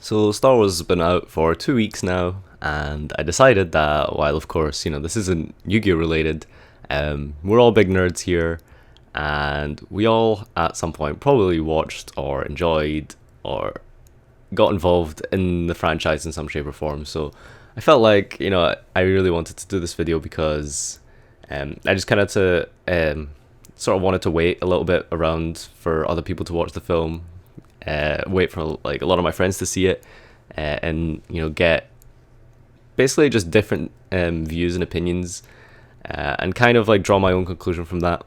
So Star Wars has been out for 2 weeks now, and I decided that while of course, this isn't Yu-Gi-Oh related, we're all big nerds here, and we all at some point probably watched or enjoyed or got involved in the franchise in some shape or form. So I felt like, I really wanted to do this video because I just kind of sort of wanted to wait a little bit around for other people to watch the film, wait for like a lot of my friends to see it, and get basically just different views and opinions, and kind of like draw my own conclusion from that,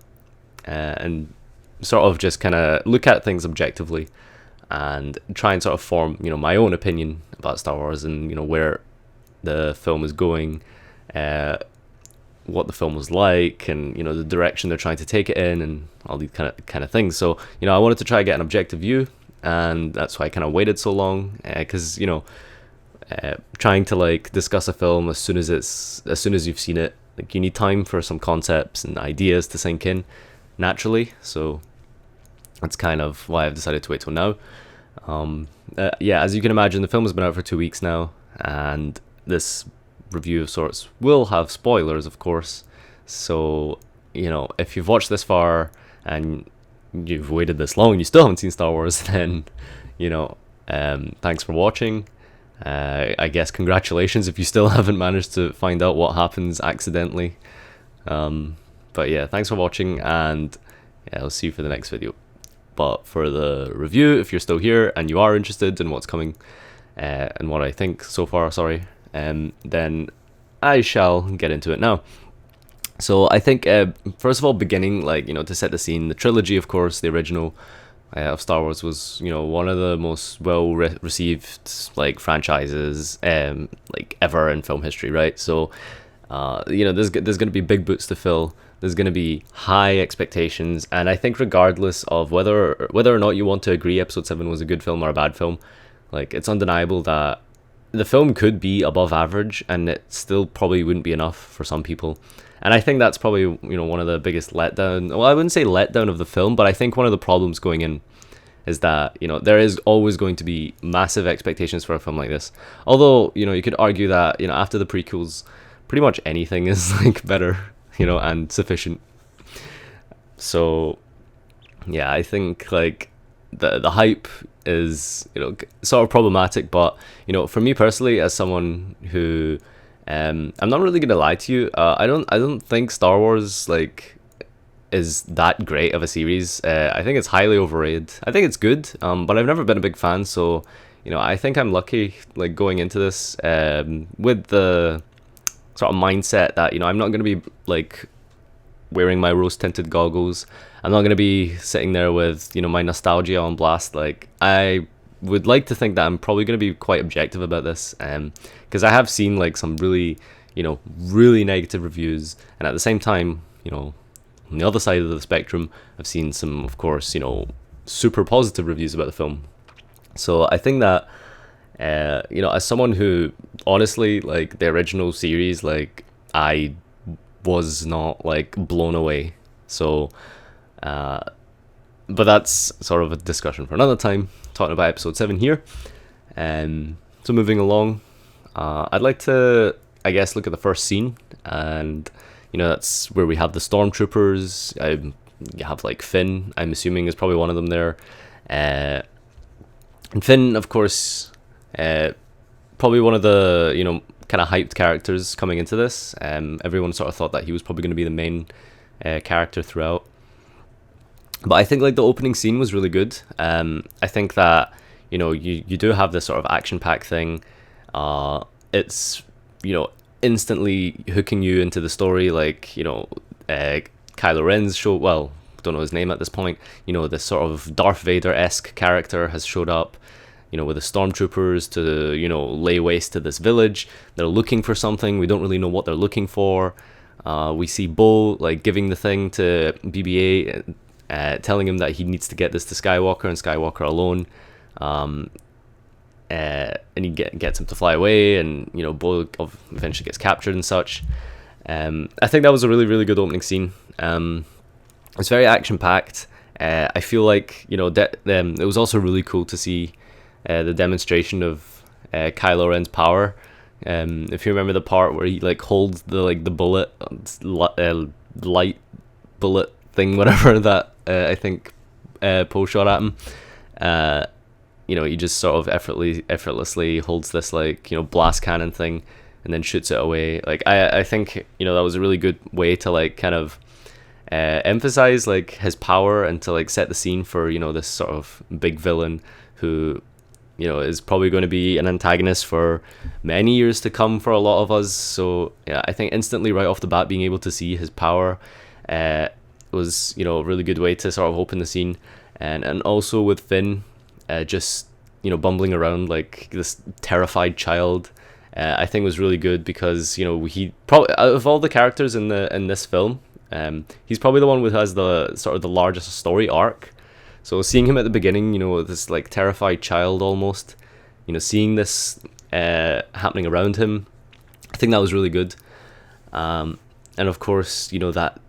and sort of just kind of look at things objectively and try and sort of form my own opinion about Star Wars and where the film is going, what the film was like, and the direction they're trying to take it in, and all these kind of things. So I wanted to try to get an objective view, and that's why I kind of waited so long, because trying to like discuss a film as soon as you've seen it, like you need time for some concepts and ideas to sink in naturally. So that's kind of why I've decided to wait till now. Yeah, as you can imagine, the film has been out for 2 weeks now, and this review of sorts will have spoilers, of course. So if you've watched this far and you've waited this long and you still haven't seen Star Wars, then thanks for watching. I guess congratulations if you still haven't managed to find out what happens accidentally. But yeah, thanks for watching, and yeah, I'll see you for the next video. But for the review, if you're still here and you are interested in what's coming, and what I think so far, then I shall get into it now. So I think, first of all, beginning, to set the scene, the trilogy, of course, the original of Star Wars was, one of the most well-received, franchises, ever in film history, right? So, there's going to be big boots to fill. There's going to be high expectations, and I think regardless of whether or not you want to agree Episode 7 was a good film or a bad film, it's undeniable that the film could be above average, and it still probably wouldn't be enough for some people. And I think that's probably one of the biggest letdown. Well, I wouldn't say letdown of the film, but I think one of the problems going in is that there is always going to be massive expectations for a film like this. Although you could argue that after the prequels, pretty much anything is better, and sufficient. So yeah, I think the hype is sort of problematic, but for me personally, as someone who I'm not really gonna lie to you, I don't think Star Wars is that great of a series. I think it's highly overrated. I think it's good, but I've never been a big fan, so I think I'm lucky going into this with the sort of mindset that I'm not gonna be wearing my rose tinted goggles. I'm not gonna be sitting there with my nostalgia on blast. I would like to think that I'm probably gonna be quite objective about this, because I have seen some really really negative reviews, and at the same time on the other side of the spectrum, I've seen some, of course, super positive reviews about the film. So I think that as someone who honestly the original series, I was not blown away. So but that's sort of a discussion for another time, talking about Episode 7 here. So moving along, I'd like to, I guess, look at the first scene, and that's where we have the stormtroopers. You have Finn, I'm assuming, is probably one of them there, and Finn, of course, probably one of the kind of hyped characters coming into this. Everyone sort of thought that he was probably going to be the main character throughout. But I think the opening scene was really good. I think that you do have this sort of action-packed thing. It's instantly hooking you into the story. Kylo Ren's show. Well, don't know his name at this point. This sort of Darth Vader-esque character has showed up. With the stormtroopers to lay waste to this village. They're looking for something. We don't really know what they're looking for. We see Bo giving the thing to BB-8, telling him that he needs to get this to Skywalker and Skywalker alone. And he gets him to fly away, and Bo eventually gets captured and such. I think that was a really, really good opening scene. It's very action packed. I feel it was also really cool to see the demonstration of Kylo Ren's power. If you remember the part where he like holds the bullet, light bullet thing, whatever that I think Poe shot at him. He just sort of effortlessly holds this like blast cannon thing, and then shoots it away. Like I think that was a really good way to like kind of emphasize like his power and to like set the scene for this sort of big villain who is probably going to be an antagonist for many years to come for a lot of us. So yeah, I think instantly right off the bat being able to see his power was a really good way to sort of open the scene, and also with Finn just bumbling around like this terrified child, I think was really good because he probably out of all the characters in this film, he's probably the one who has the sort of the largest story arc. So seeing him at the beginning, this like terrified child almost, seeing this happening around him, I think that was really good. And of course, that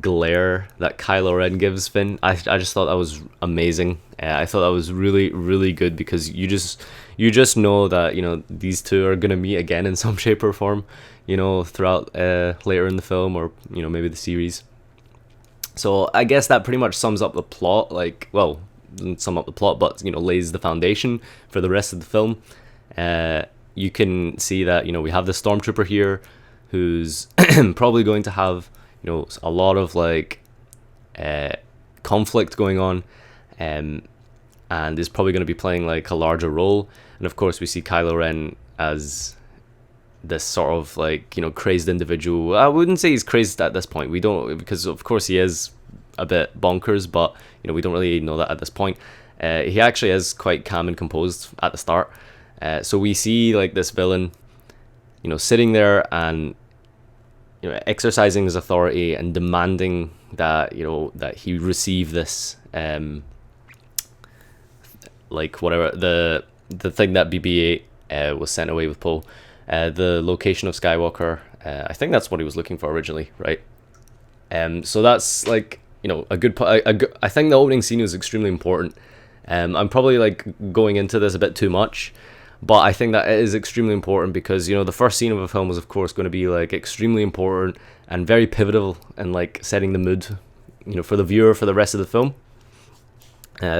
glare that Kylo Ren gives Finn, I just thought that was amazing. I thought that was really, really good because you just know that these two are gonna meet again in some shape or form, throughout later in the film or maybe the series. So I guess that pretty much sums up the plot. Like, well, doesn't sum up the plot, but lays the foundation for the rest of the film. You can see that we have the stormtrooper here, who's probably going to have a lot of like conflict going on, and is probably going to be playing like a larger role. And of course, we see Kylo Ren as this sort of like crazed individual. I wouldn't say he's crazed at this point. We don't, because of course he is a bit bonkers, but we don't really know that at this point. He actually is quite calm and composed at the start. So we see like this villain, sitting there and exercising his authority and demanding that that he receive this like whatever the thing that BB-8 was sent away with Poe. The location of Skywalker. I think that's what he was looking for originally, right? So that's like a good. I think the opening scene was extremely important. I'm probably like going into this a bit too much, but I think that it is extremely important because the first scene of a film is of course going to be like extremely important and very pivotal and like setting the mood, for the viewer for the rest of the film.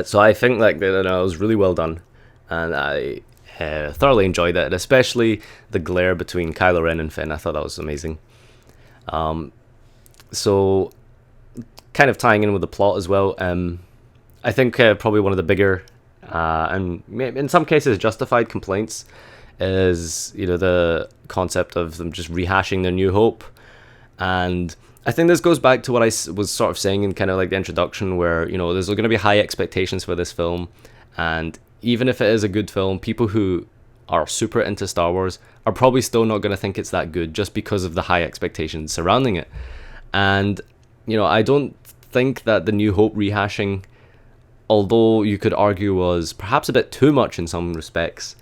So I think like that was really well done, and I thoroughly enjoyed it, and especially the glare between Kylo Ren and Finn. I thought that was amazing. So kind of tying in with the plot as well, I think probably one of the bigger and in some cases justified complaints is the concept of them just rehashing their New Hope. And I think this goes back to what I was sort of saying in kind of like the introduction, where there's going to be high expectations for this film, and even if it is a good film, people who are super into Star Wars are probably still not going to think it's that good just because of the high expectations surrounding it. And I don't think that the New Hope rehashing, although you could argue was perhaps a bit too much in some respects,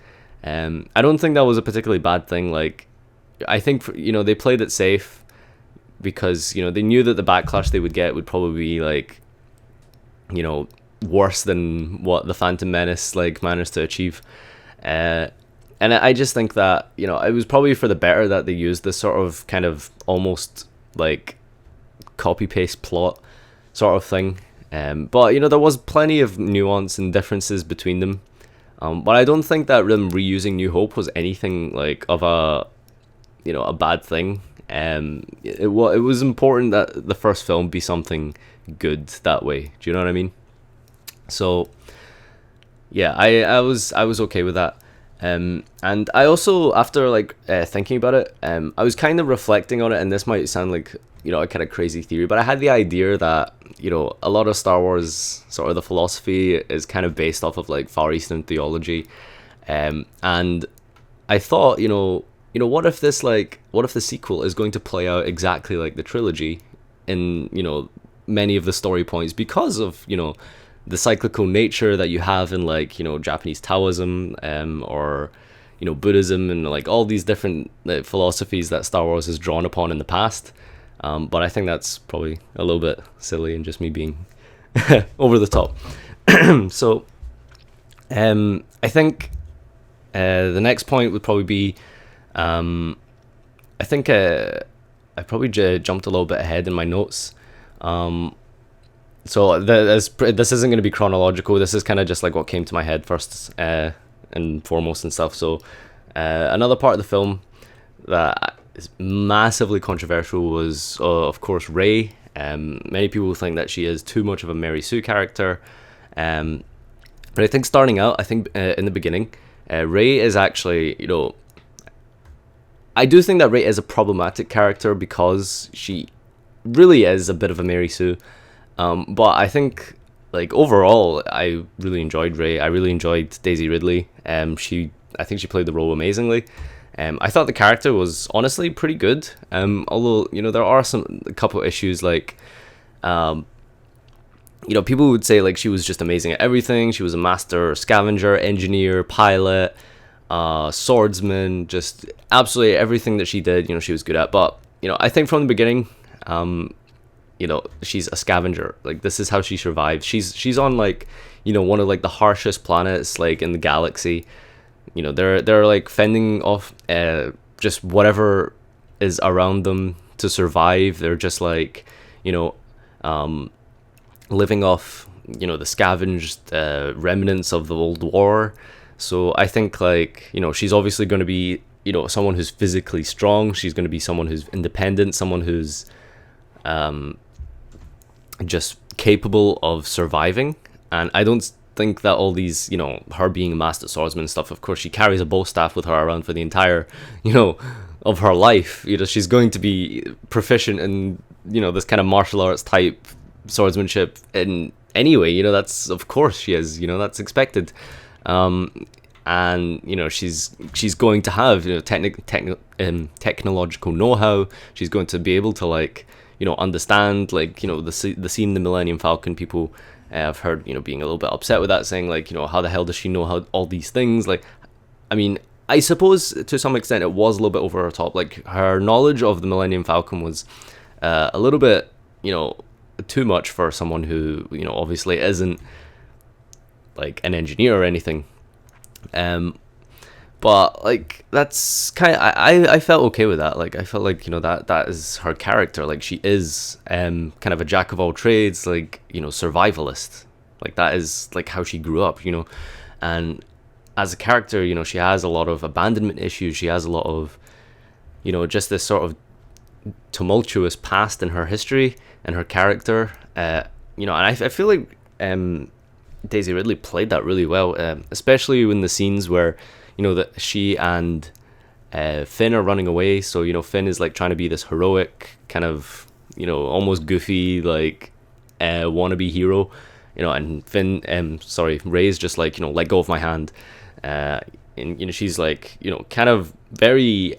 I don't think that was a particularly bad thing. Like, I think they played it safe because they knew that the backlash they would get would probably be like worse than what the Phantom Menace like managed to achieve, and I just think that it was probably for the better that they used this sort of kind of almost like copy paste plot sort of thing. But there was plenty of nuance and differences between them. But I don't think that them reusing New Hope was anything like of a bad thing. It was important that the first film be something good that way. Do you know what I mean? So yeah, I was okay with that. And I also, after like thinking about it, I was kind of reflecting on it, and this might sound like a kind of crazy theory, but I had the idea that a lot of Star Wars sort of the philosophy is kind of based off of like Far Eastern theology, and I thought what if the sequel is going to play out exactly like the trilogy in many of the story points because of the cyclical nature that you have in like Japanese Taoism, or Buddhism, and like all these different philosophies that Star Wars has drawn upon in the past. But I think that's probably a little bit silly and just me being over the top. So I think the next point would probably be, um, I think I probably jumped a little bit ahead in my notes. Um, this isn't going to be chronological. This is kind of just like what came to my head first and foremost and stuff. So another part of the film that is massively controversial was, of course, Ray. Many people think that she is too much of a Mary Sue character. But I think starting out, I think in the beginning, Ray is actually, I do think that Ray is a problematic character because she really is a bit of a Mary Sue. But I think, like, overall, I really enjoyed Ray. I really enjoyed Daisy Ridley. I think she played the role amazingly. I thought the character was honestly pretty good. Although, there are a couple issues, like, people would say, like, she was just amazing at everything. She was a master scavenger, engineer, pilot, swordsman, just absolutely everything that she did, she was good at. But, I think from the beginning, she's a scavenger. Like, this is how she survived. She's on, like, one of, like, the harshest planets, like, in the galaxy. They're like fending off just whatever is around them to survive. They're just like, living off, the scavenged remnants of the old war. So I think, like, she's obviously going to be, someone who's physically strong. She's going to be someone who's independent, someone who's just capable of surviving. And I don't think that all these, her being a master swordsman and stuff, of course, she carries a bow staff with her around for the entire, of her life. She's going to be proficient in, this kind of martial arts type swordsmanship in any way. That's, of course she is, that's expected. And she's going to have technological know-how. She's going to be able to, like, understand, like, the scene in the Millennium Falcon. People I've heard being a little bit upset with that, saying, like, how the hell does she know how all these things? Like, I mean, I suppose to some extent it was a little bit over her top. Like, her knowledge of the Millennium Falcon was a little bit too much for someone who obviously isn't, like, an engineer or anything. But, like, that's kind of, I felt okay with that. Like, I felt like, that is her character. Like, she is kind of a jack of all trades, like, survivalist. Like, that is, like, how she grew up, And as a character, she has a lot of abandonment issues. She has a lot of, just this sort of tumultuous past in her history and her character. And I feel like Daisy Ridley played that really well, especially in the scenes where, that she and Finn are running away. So, Finn is, like, trying to be this heroic kind of, almost goofy, like, wannabe hero, and Ray's just like, let go of my hand. And, she's like, kind of very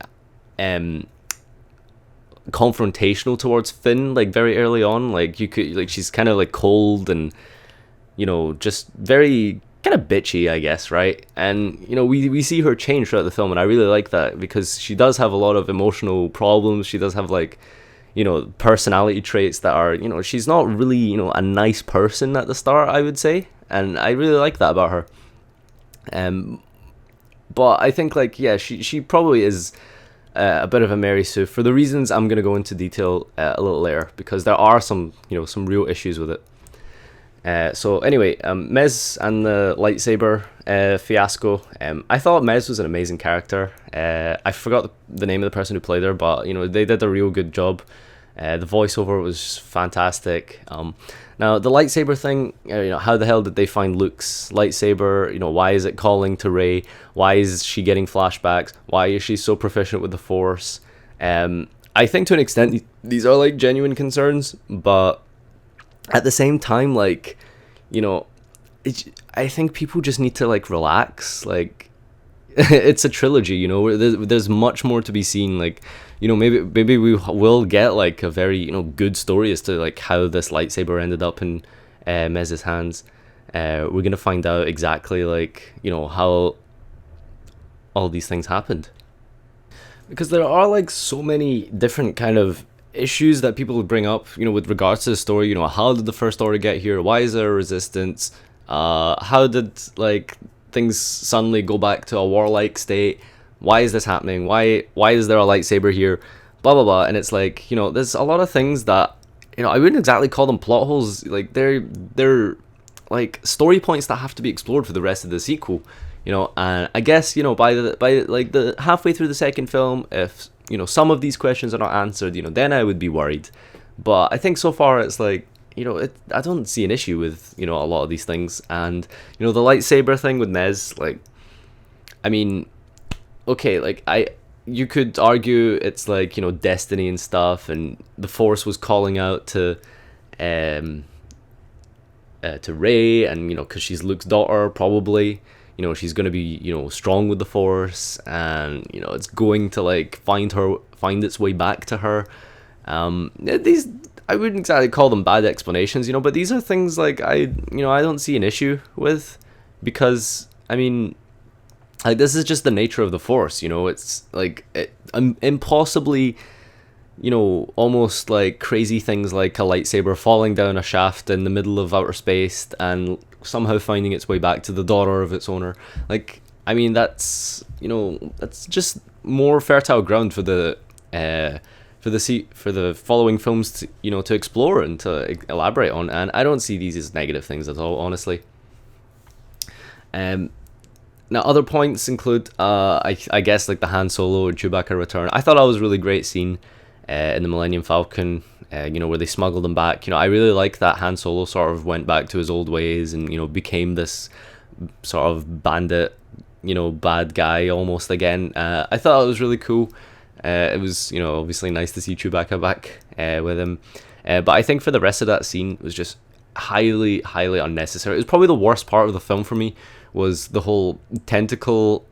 confrontational towards Finn, like, very early on. Like, she's kind of, like, cold and, just very kind of bitchy, I guess, right? And we see her change throughout the film, and I really like that, because she does have a lot of emotional problems. She does have, like, personality traits that are, she's not really, a nice person at the start, I would say, and I really like that about her. But I think, like, yeah, she probably is a bit of a Mary Sue for the reasons I'm going to go into detail a little later, because there are some some real issues with it. So anyway, Mez and the lightsaber fiasco. I thought Mez was an amazing character. I forgot the name of the person who played her, but they did a real good job. The voiceover was fantastic. Now the lightsaber thing, how the hell did they find Luke's lightsaber? Why is it calling to Rey? Why is she getting flashbacks? Why is she so proficient with the Force? I think to an extent these are, like, genuine concerns, but at the same time, like, I think people just need to, like, relax. Like, it's a trilogy, there's much more to be seen. Like, maybe we will get, like, a very good story as to, like, how this lightsaber ended up in Mez's hands. We're gonna find out exactly, like, how all these things happened, because there are, like, so many different kind of issues that people would bring up, with regards to the story. How did the First Order get here? Why is there a resistance? How did, like, things suddenly go back to a warlike state. Why is this happening? Why is there a lightsaber here? Blah blah blah. And it's like, there's a lot of things that, I wouldn't exactly call them plot holes. Like they're like story points that have to be explored for the rest of the sequel. And I guess, by like the halfway through the second film, if some of these questions are not answered, then I would be worried. But I think so far it's like, I don't see an issue with, a lot of these things. And, the lightsaber thing with Nez, like, I mean, okay, like, you could argue it's like, destiny and stuff, and the Force was calling out to Rey, and, because she's Luke's daughter, probably, she's going to be, strong with the Force, and, it's going to, like, find its way back to her. These, I wouldn't exactly call them bad explanations, but these are things like I don't see an issue with, because I mean, like, this is just the nature of the Force, it's like impossibly, almost like crazy things like a lightsaber falling down a shaft in the middle of outer space and somehow finding its way back to the daughter of its owner. Like, I mean, that's just more fertile ground for the following films to, to explore and to elaborate on, and I don't see these as negative things at all, honestly. Now, other points include, I guess, like the Han Solo and Chewbacca return. I thought that was a really great scene in the Millennium Falcon, where they smuggled him back. I really like that Han Solo sort of went back to his old ways and, became this sort of bandit, bad guy almost again. I thought it was really cool. It was, obviously nice to see Chewbacca back with him. But I think for the rest of that scene, it was just highly, highly unnecessary. It was probably the worst part of the film for me, was the whole tentacle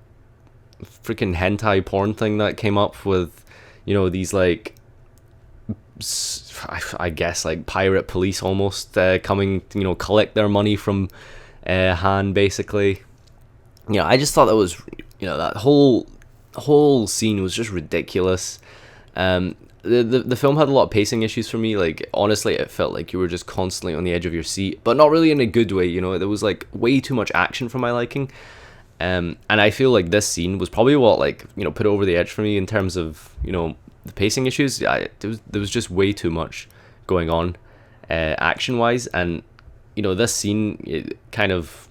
freaking hentai porn thing that came up with, these, like, I guess, like, pirate police almost coming, collect their money from Han, basically. I just thought that was, that whole scene was just ridiculous. The film had a lot of pacing issues for me. Like, honestly, it felt like you were just constantly on the edge of your seat, but not really in a good way. There was like way too much action for my liking. And I feel like this scene was probably what, like, put it over the edge for me in terms of, the pacing issues. There was just way too much going on action wise, and this scene, it kind of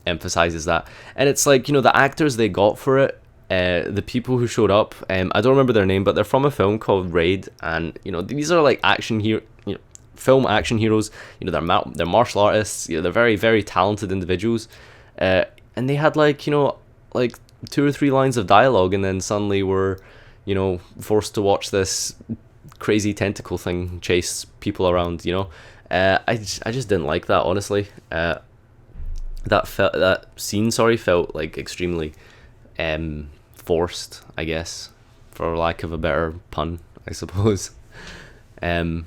emphasizes that. And it's like, the actors they got for it, the people who showed up, I don't remember their name, but they're from a film called Raid, and these are like film action heroes. They're martial artists. They're very, very talented individuals, and they had like 2 or 3 lines of dialogue, and then suddenly we're forced to watch this crazy tentacle thing chase people around. I just didn't like that, honestly. That scene felt like extremely forced, I guess, for lack of a better pun, I suppose. But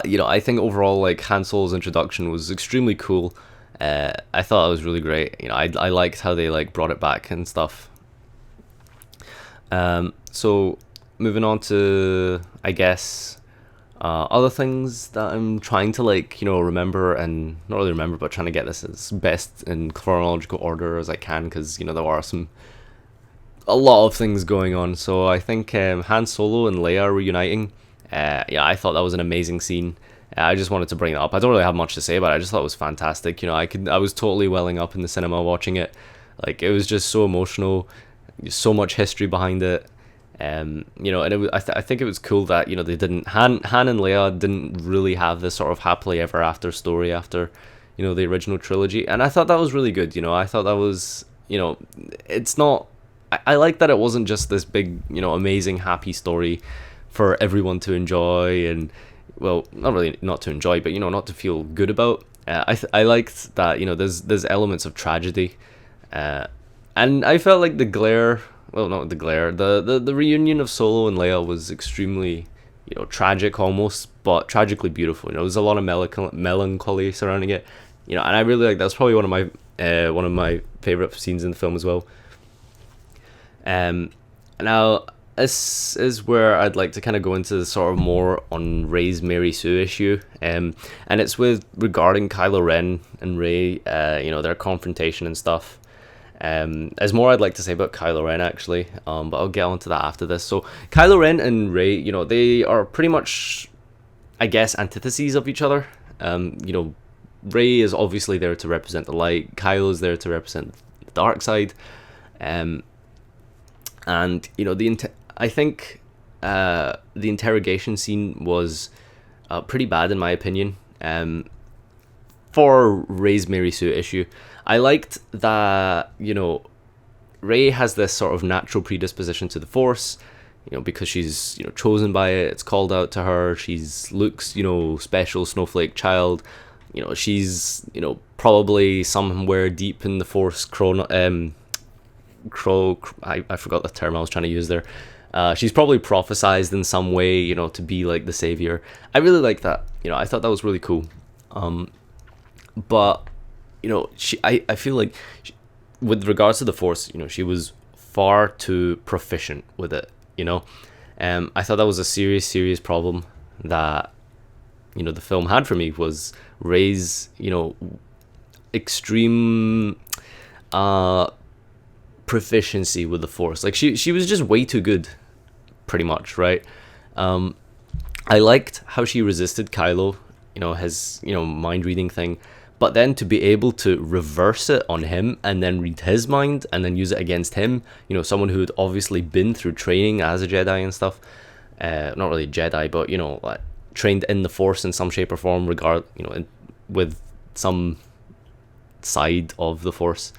I think overall, like, Han Solo's introduction was extremely cool. I thought it was really great. I liked how they, like, brought it back and stuff. So moving on to, I guess, other things that I'm trying to, like, remember, and not really remember, but trying to get this as best in chronological order as I can, because there are a lot of things going on. So I think Han Solo and Leia reuniting, I thought that was an amazing scene. I just wanted to bring that up. I don't really have much to say about it. I just thought it was fantastic. I was totally welling up in the cinema watching it. Like, it was just so emotional, so much history behind it. And it was, I think it was cool that they didn't, Han and Leia didn't really have this sort of happily ever after story after the original trilogy, and I thought that was really good. I thought that was, it's not, I like that it wasn't just this big, amazing happy story for everyone to enjoy, and, well, not really not to enjoy, but not to feel good about. I liked that there's elements of tragedy, and I felt like the reunion of Solo and Leia was extremely, tragic almost, but tragically beautiful. There's a lot of melancholy surrounding it, and I really like, that's probably one of my favorite scenes in the film as well. Now, this is where I'd like to kind of go into the sort of more on Rey's Mary Sue issue, and it's with regarding Kylo Ren and Rey, their confrontation and stuff. There's more I'd like to say about Kylo Ren actually, but I'll get onto that after this. So Kylo Ren and Rey, they are pretty much, I guess, antitheses of each other. Rey is obviously there to represent the light. Kylo's there to represent the dark side. And I think the interrogation scene was pretty bad in my opinion. For Rey's Mary Sue issue, I liked that Rey has this sort of natural predisposition to the Force, because she's chosen by it. It's called out to her. She's Luke's special snowflake child. She's probably somewhere deep in the Force I forgot the term I was trying to use there. She's probably prophesized in some way, to be like the savior. I really like that. I thought that was really cool. But I feel like with regards to the Force, she was far too proficient with it. I thought that was a serious problem that the film had for me, was Rey's extreme proficiency with the Force. Like she was just way too good, pretty much, right? I liked how she resisted Kylo, his mind reading thing, but then to be able to reverse it on him and then read his mind and then use it against him, someone who had obviously been through training as a Jedi and stuff, not really a Jedi, but like trained in the Force in some shape or form, with some side of the Force.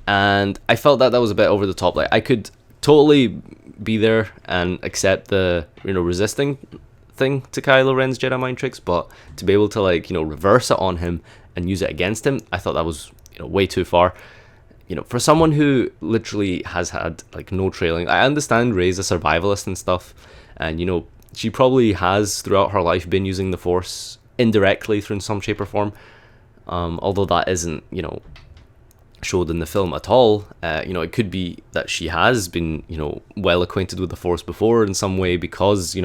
And I felt that was a bit over the top. Like, I could totally be there and accept the resisting thing to Kylo Ren's Jedi mind tricks, but to be able to reverse it on him and use it against him, I thought that was way too far. For someone who literally has had no training, I understand Rey's a survivalist and stuff, and she probably has throughout her life been using the Force indirectly through some shape or form, although that isn't showed in the film at all. It could be that she has been well acquainted with the Force before in some way, because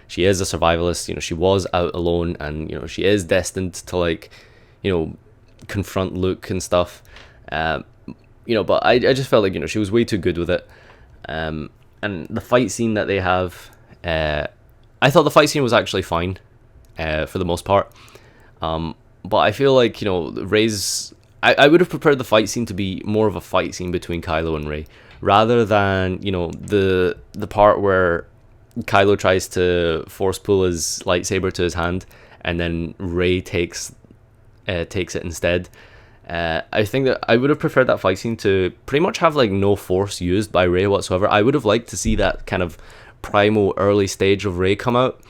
she is a survivalist. She was out alone, and she is destined to confront Luke and stuff. But I just felt like she was way too good with it. And the fight scene that they have, I thought the fight scene was actually fine for the most part. But I feel like Rey's, I would have preferred the fight scene to be more of a fight scene between Kylo and Rey, rather than the part where Kylo tries to force pull his lightsaber to his hand and then Rey takes it instead. I think that I would have preferred that fight scene to pretty much have no Force used by Rey whatsoever. I would have liked to see that kind of primal early stage of Rey come out,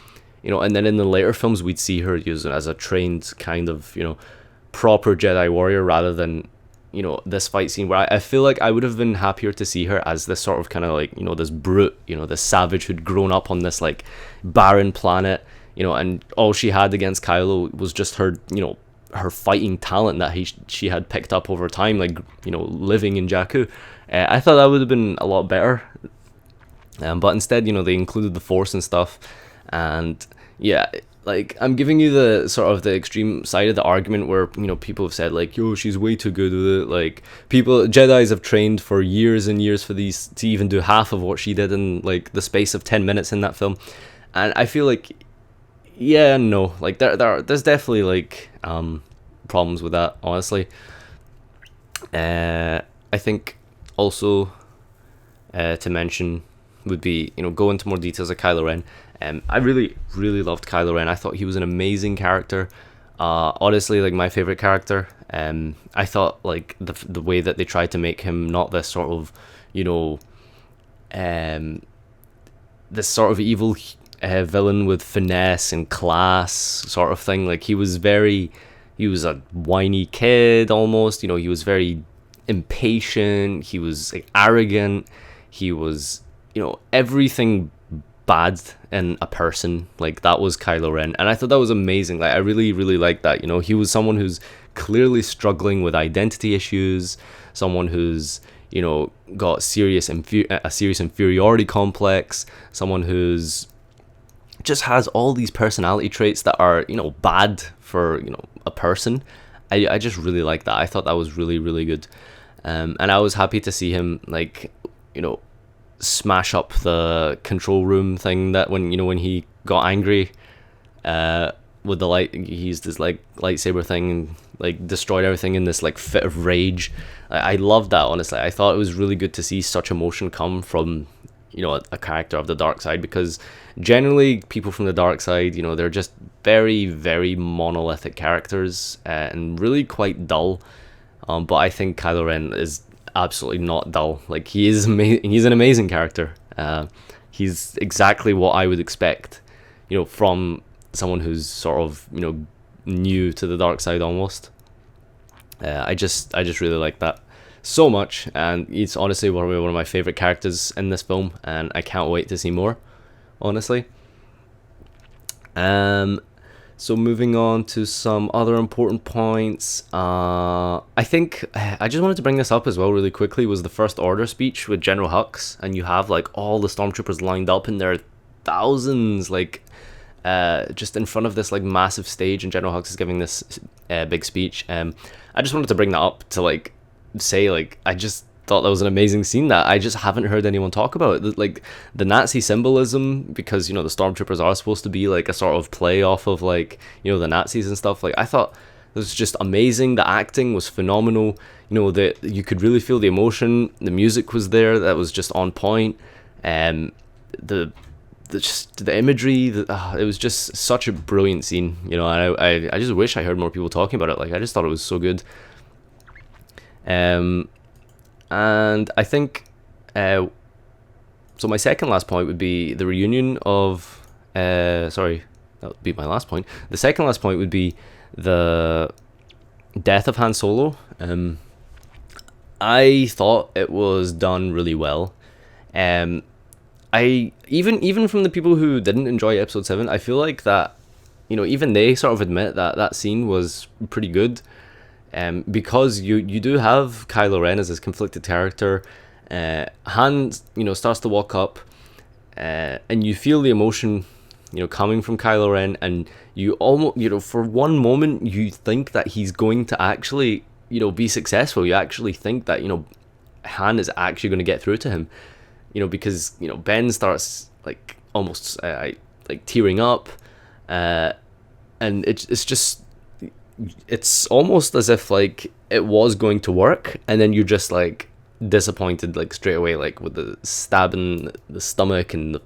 and then in the later films we'd see her use it as a trained kind of proper Jedi warrior, rather than this fight scene where I feel like I would have been happier to see her as this sort of kind of this brute, this savage who'd grown up on this barren planet, and all she had against Kylo was just her her fighting talent that she had picked up over time, living in Jakku. I thought that would have been a lot better, but instead they included the Force and stuff. And yeah, I'm giving you the sort of the extreme side of the argument where people have said yo, she's way too good with it. Jedis have trained for years and years for these to even do half of what she did in the space of 10 minutes in that film. And I feel yeah and no, there's definitely problems with that, honestly. I think also to mention would be go into more details of Kylo Ren. I really loved Kylo Ren. I thought he was an amazing character. Honestly, my favorite character. I thought the way that they tried to make him not this sort of this sort of evil villain with finesse and class sort of thing. He was a whiny kid almost. He was very impatient. He was arrogant. He was everything bad in a person. That was Kylo Ren, and I thought that was amazing. I really liked that. He was someone who's clearly struggling with identity issues, someone who's got a serious inferiority complex, someone who's just has all these personality traits that are bad for a person. I just really like that. I thought that was really, really good. And I was happy to see him smash up the control room thing, that when he got angry with the light, he used his lightsaber thing and destroyed everything in this fit of rage. I loved that, honestly. I thought it was really good to see such emotion come from a character of the dark side, because generally people from the dark side, they're just very, very monolithic characters, and really quite dull. But I think Kylo Ren is absolutely not dull. He is he's an amazing character. He's exactly what I would expect from someone who's sort of new to the dark side almost. I just really like that so much, and it's honestly one of my favorite characters in this film, and I can't wait to see more, honestly. So moving on to some other important points, I think I just wanted to bring this up as well really quickly, was the First Order speech with General Hux, and you have all the stormtroopers lined up, and there are thousands just in front of this massive stage, and General Hux is giving this big speech. I just wanted to bring that up to say I just thought that was an amazing scene that I just haven't heard anyone talk about. The Nazi symbolism, because the stormtroopers are supposed to be a sort of play off of the Nazis and stuff. I thought it was just amazing. The acting was phenomenal. That you could really feel the emotion. The music was there, that was just on point. The imagery, it was just such a brilliant scene. I just wish I heard more people talking about it. I just thought it was so good. And I think so my second last point would be the reunion of sorry, that would be my last point. The second last point would be the death of Han Solo. I thought it was done really well. I even from the people who didn't enjoy episode 7, I feel like that even they sort of admit that that scene was pretty good. Because you do have Kylo Ren as this conflicted character. Han starts to walk up, and you feel the emotion coming from Kylo Ren, and you almost for one moment you think that he's going to actually be successful. You actually think that Han is actually going to get through to him, because Ben starts almost tearing up, and it's just, it's almost as if it was going to work, and then you're just disappointed straight away, with the stab in the stomach, and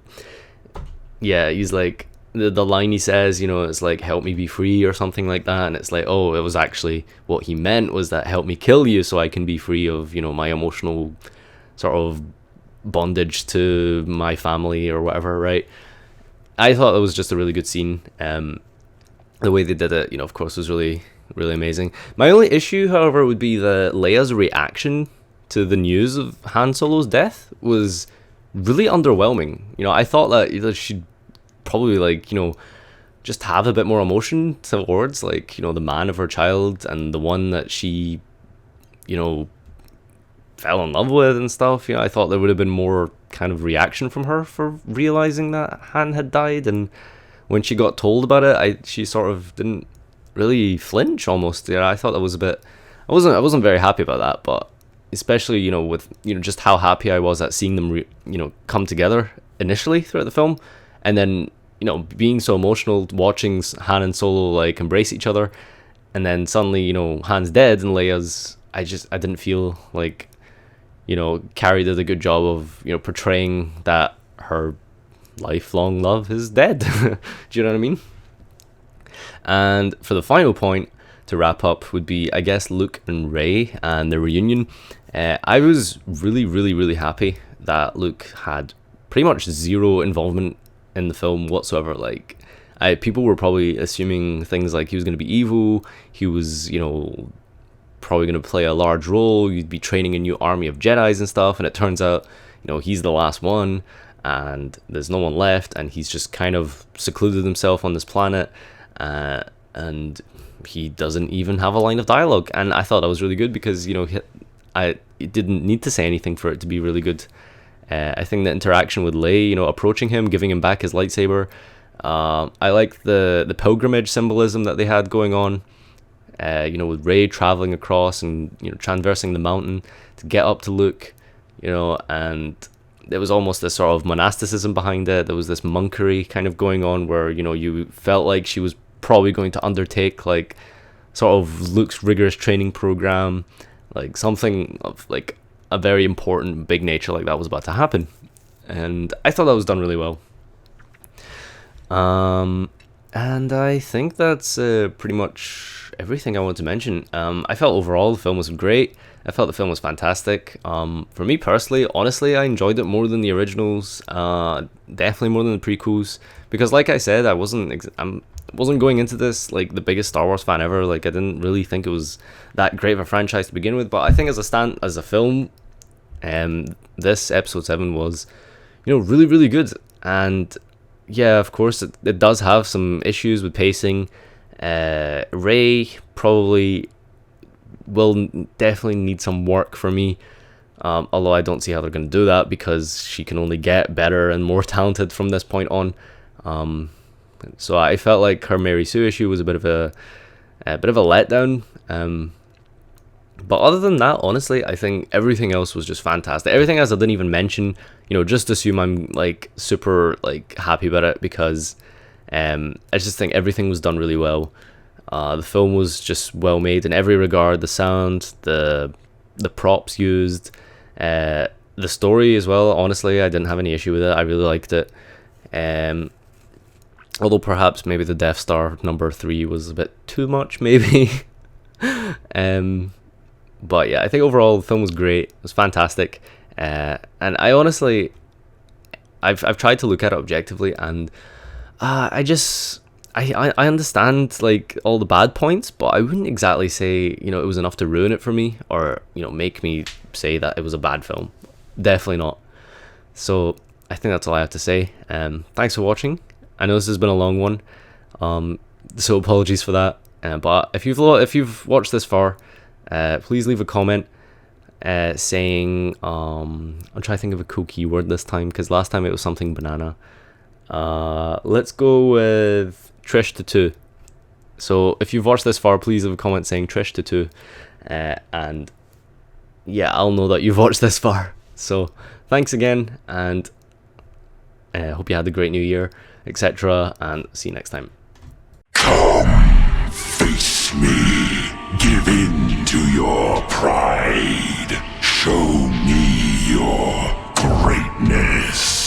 he's the line he says, it's help me be free or something like that, and it's oh, it was actually what he meant was that help me kill you so I can be free of my emotional sort of bondage to my family or whatever, right? I thought it was just a really good scene. The way they did it, of course, was really, really amazing. My only issue, however, would be Leia's reaction to the news of Han Solo's death was really underwhelming. I thought that she'd probably just have a bit more emotion towards the man of her child, and the one that she fell in love with and stuff. I thought there would have been more kind of reaction from her for realizing that Han had died, and when she got told about it, she sort of didn't really flinch almost. I thought that was a bit, I wasn't very happy about that, but especially with just how happy I was at seeing them come together initially throughout the film, and then being so emotional watching Han and Solo embrace each other, and then suddenly Han's dead and Leia's, I didn't feel Carrie did a good job of portraying that her lifelong love is dead. Do you know what I mean? And for the final point to wrap up would be, I guess, Luke and Rey and their reunion. I was really, really, really happy that Luke had pretty much zero involvement in the film whatsoever. People were probably assuming things he was going to be evil, he was probably going to play a large role, you'd be training a new army of Jedis and stuff, and it turns out he's the last one, and there's no one left, and he's just kind of secluded himself on this planet, and he doesn't even have a line of dialogue. And I thought that was really good, because it didn't need to say anything for it to be really good. I think the interaction with Lei, you know, approaching him, giving him back his lightsaber. I like the pilgrimage symbolism that they had going on. You know, with Rey traveling across and, you know, traversing the mountain to get up to Luke, you know, and there was almost this sort of monasticism behind it. There was this monkery kind of going on where, you know, you felt like she was probably going to undertake like sort of Luke's rigorous training program, like something of like a very important big nature like that was about to happen. And I thought that was done really well. And I think that's pretty much everything I want to mention. I felt overall the film was great. I felt the film was fantastic. For me personally, honestly, I enjoyed it more than the originals. Definitely more than the prequels, because like I said, I wasn't going into this like the biggest Star Wars fan ever. Like I didn't really think it was that great of a franchise to begin with. But I think as a film, this episode 7 was, you know, really really good. And yeah, of course, it does have some issues with pacing. Rey probably will definitely need some work for me, although I don't see how they're going to do that because she can only get better and more talented from this point on. So I felt like her Mary Sue issue was a bit of a letdown. But other than that, honestly, I think everything else was just fantastic. Everything else I didn't even mention, you know, just assume I'm like super like happy about it, because I just think everything was done really well. The film was just well made in every regard. The sound, the props used, the story as well. Honestly, I didn't have any issue with it. I really liked it. Although perhaps maybe the Death Star number 3 was a bit too much, maybe. But yeah, I think overall the film was great. It was fantastic. And I honestly, I've tried to look at it objectively, and I understand like all the bad points, but I wouldn't exactly say, you know, it was enough to ruin it for me, or, you know, make me say that it was a bad film. Definitely not. So I think that's all I have to say. Thanks for watching. I know this has been a long one, so apologies for that. But if you've watched this far, please leave a comment saying, I'm trying to think of a cool keyword this time, because last time it was something banana. Let's go with Trish to 2. So if you've watched this far, please leave a comment saying Trish to 2, and yeah, I'll know that you've watched this far. So thanks again, and hope you had a great new year, etc., and see you next time. Come, face me, give in to your pride, show me your greatness.